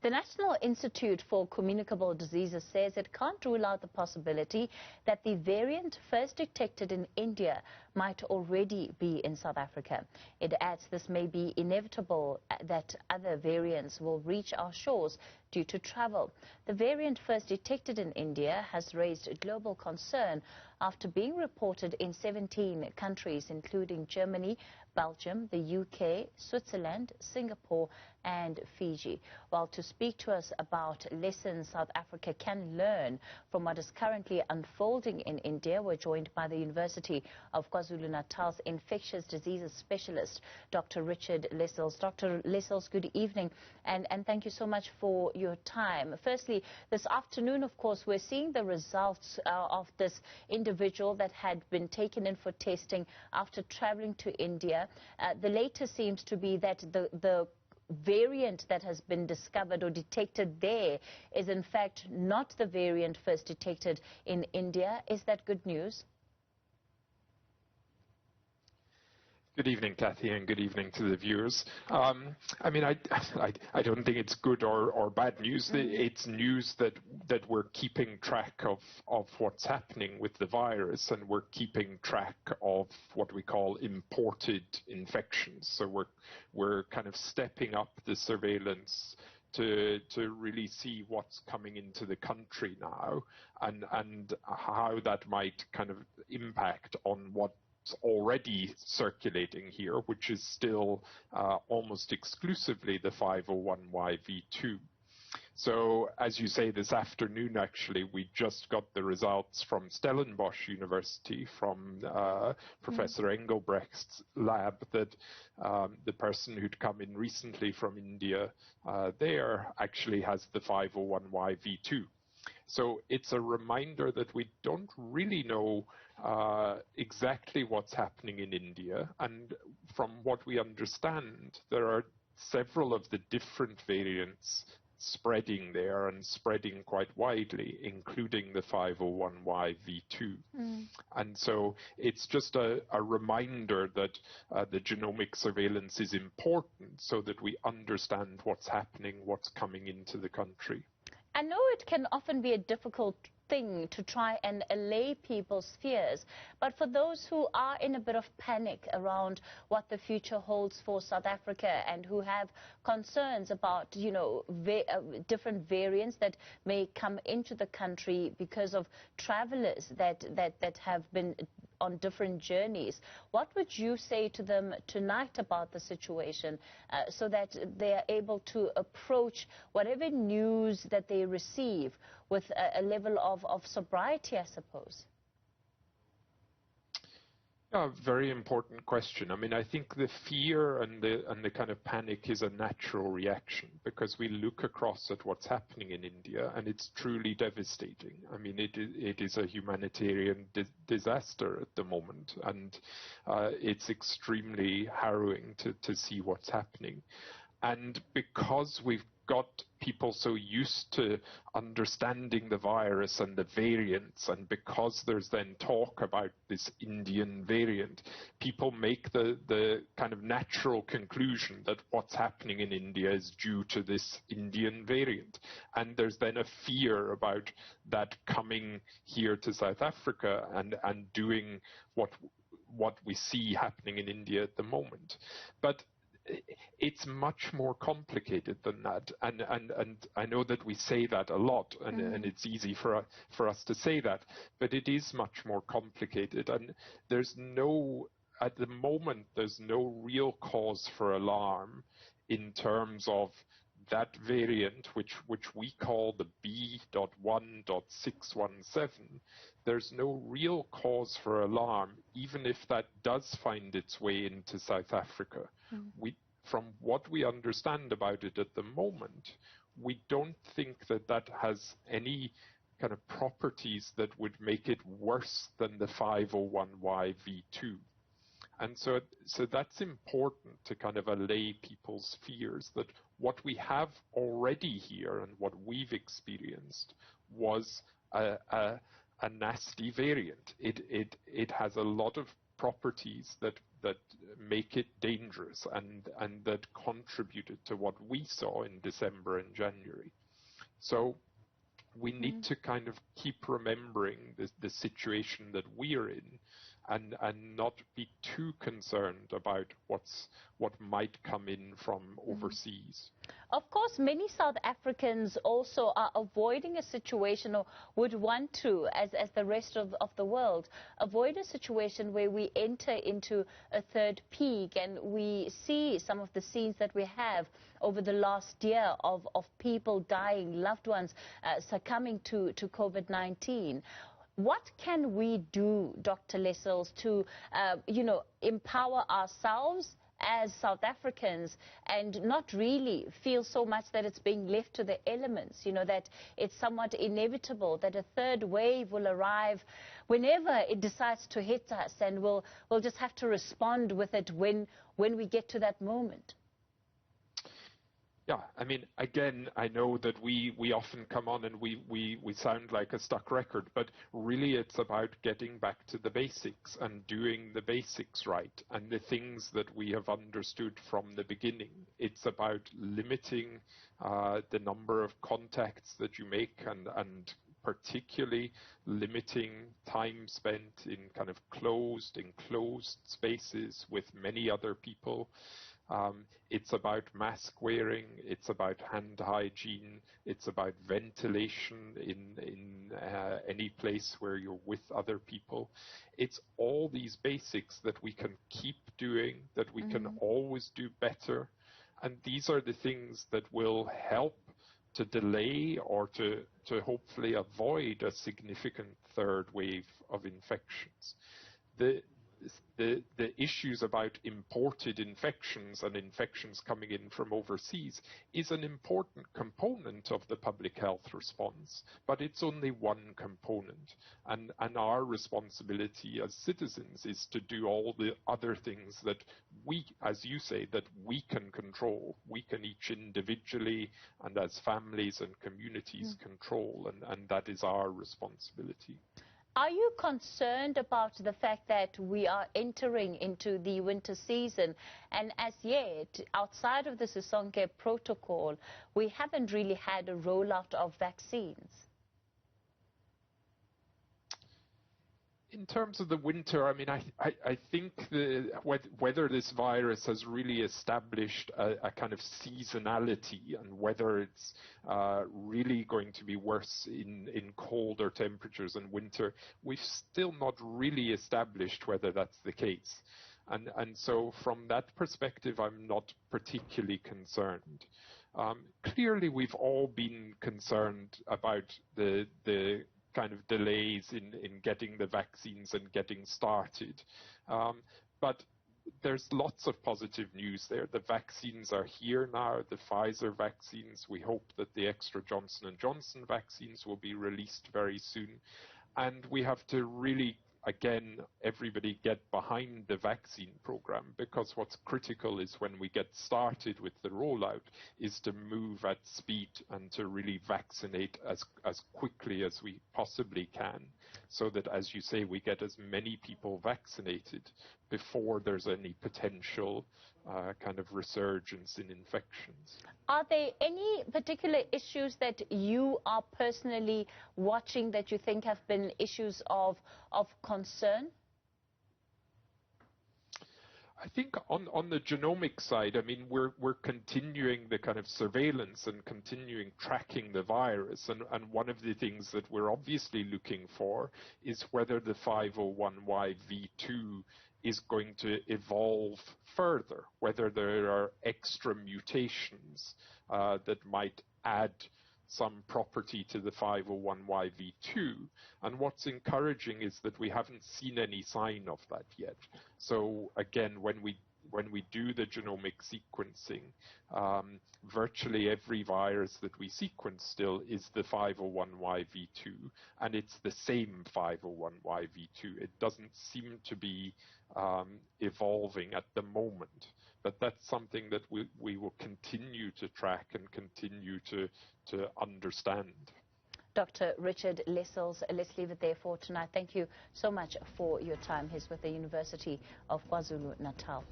The National Institute for Communicable Diseases says it can't rule out the possibility that the variant first detected in India might already be in South Africa. It adds this may be inevitable that other variants will reach our shores due to travel. The variant first detected in India has raised global concern after being reported in 17 countries, including Germany, Belgium, the UK, Switzerland, Singapore and Fiji. Well, to speak to us about lessons South Africa can learn from what is currently unfolding in India, we're joined by the University of KwaZulu-Natal's infectious diseases specialist, Dr. Richard Lessels. Dr. Lessels, good evening, and thank you so much for your time. Firstly, this afternoon, of course, we're seeing the results of this individual that had been taken in for testing after traveling to India. The latest seems to be that the variant that has been discovered or detected there is in fact not the variant first detected in India. Is that good news? Good evening, Kathy, and good evening to the viewers. I mean, I don't think it's good or bad news. It's news that we're keeping track of what's happening with the virus, and we're keeping track of what we call imported infections. So we're kind of stepping up the surveillance to really see what's coming into the country now, and how that might kind of impact on what's already circulating here, which is still almost exclusively the 501YV2. So, as you say, this afternoon, actually, we just got the results from Stellenbosch University, from Professor Engelbrecht's lab, that the person who'd come in recently from India there actually has the 501YV2. So it's a reminder that we don't really know exactly what's happening in India, and from what we understand, there are several of the different variants spreading there and spreading quite widely, including the 501YV2. And so it's just a reminder that the genomic surveillance is important so that we understand what's happening, what's coming into the country. I know it can often be a difficult thing to try and allay people's fears, but for those who are in a bit of panic around what the future holds for South Africa and who have concerns about, you know, different variants that may come into the country because of travelers that have been on different journeys, what would you say to them tonight about the situation so that they are able to approach whatever news that they receive with a level of sobriety, I suppose? A very important question. I mean, I think the fear and the kind of panic is a natural reaction, because we look across at what's happening in India and it's truly devastating. I mean, it is a humanitarian disaster at the moment, and it's extremely harrowing to see what's happening. And because we've got people so used to understanding the virus and the variants, and because there's then talk about this Indian variant, people make the kind of natural conclusion that what's happening in India is due to this Indian variant. And there's then a fear about that coming here to South Africa and doing what we see happening in India at the moment. But it's much more complicated than that, and I know that we say that a lot, and it's easy for us to say that, but it is much more complicated, and at the moment there's no real cause for alarm in terms of that variant, which we call the B.1.617. There's no real cause for alarm, even if that does find its way into South Africa. From what we understand about it at the moment, we don't think that has any kind of properties that would make it worse than the 501YV2. And so that's important to kind of allay people's fears, that what we have already here and what we've experienced was a nasty variant. It has a lot of properties that that make it dangerous and that contributed to what we saw in December and January. So we need to kind of keep remembering the situation that we're in and not be too concerned about what might come in from overseas. Of course, many South Africans also are avoiding a situation, or would want to, as the rest of the world, avoid a situation where we enter into a third peak, and we see some of the scenes that we have over the last year of people dying, loved ones succumbing to COVID-19. What can we do, Dr. Lessels, to, empower ourselves as South Africans and not really feel so much that it's being left to the elements, that it's somewhat inevitable that a third wave will arrive whenever it decides to hit us, and we'll just have to respond with it when we get to that moment? Yeah, I mean, again, I know that we often come on and we sound like a stuck record, but really it's about getting back to the basics and doing the basics right and the things that we have understood from the beginning. It's about limiting the number of contacts that you make and particularly limiting time spent in kind of enclosed spaces with many other people. It's about mask wearing, it's about hand hygiene, it's about ventilation in any place where you're with other people. It's all these basics that we can keep doing, that we can always do better. And these are the things that will help to delay or to hopefully avoid a significant third wave of infections. The issues about imported infections and infections coming in from overseas is an important component of the public health response, but it's only one component. And our responsibility as citizens is to do all the other things that we, as you say, that we can control. We can each individually and as families and communities control, and that is our responsibility. Are you concerned about the fact that we are entering into the winter season, and as yet, outside of the Sisonke protocol, we haven't really had a rollout of vaccines? In terms of the winter, I mean, I think whether this virus has really established a kind of seasonality and whether it's really going to be worse in colder temperatures in winter, we've still not really established whether that's the case. And so from that perspective, I'm not particularly concerned. Clearly, we've all been concerned about the kind of delays in getting the vaccines and getting started. But there's lots of positive news there. The vaccines are here now, the Pfizer vaccines. We hope that the extra Johnson & Johnson vaccines will be released very soon. And we have to really, again, everybody get behind the vaccine program, because what's critical is when we get started with the rollout is to move at speed and to really vaccinate as quickly as we possibly can, so that, as you say, we get as many people vaccinated before there's any potential kind of resurgence in infections. Are there any particular issues that you are personally watching that you think have been issues of concern? I think on the genomic side, I mean, we're continuing the kind of surveillance and continuing tracking the virus. And one of the things that we're obviously looking for is whether the 501YV2 is going to evolve further, whether there are extra mutations that might add some property to the 501YV2. And what's encouraging is that we haven't seen any sign of that yet. So again, when we do the genomic sequencing, virtually every virus that we sequence still is the 501YV2, and it's the same 501YV2. It doesn't seem to be evolving at the moment. But that's something that we will continue to track and continue to understand. Dr. Richard Lessels. Let's leave it there for tonight. Thank you so much for your time. He's with the University of KwaZulu-Natal.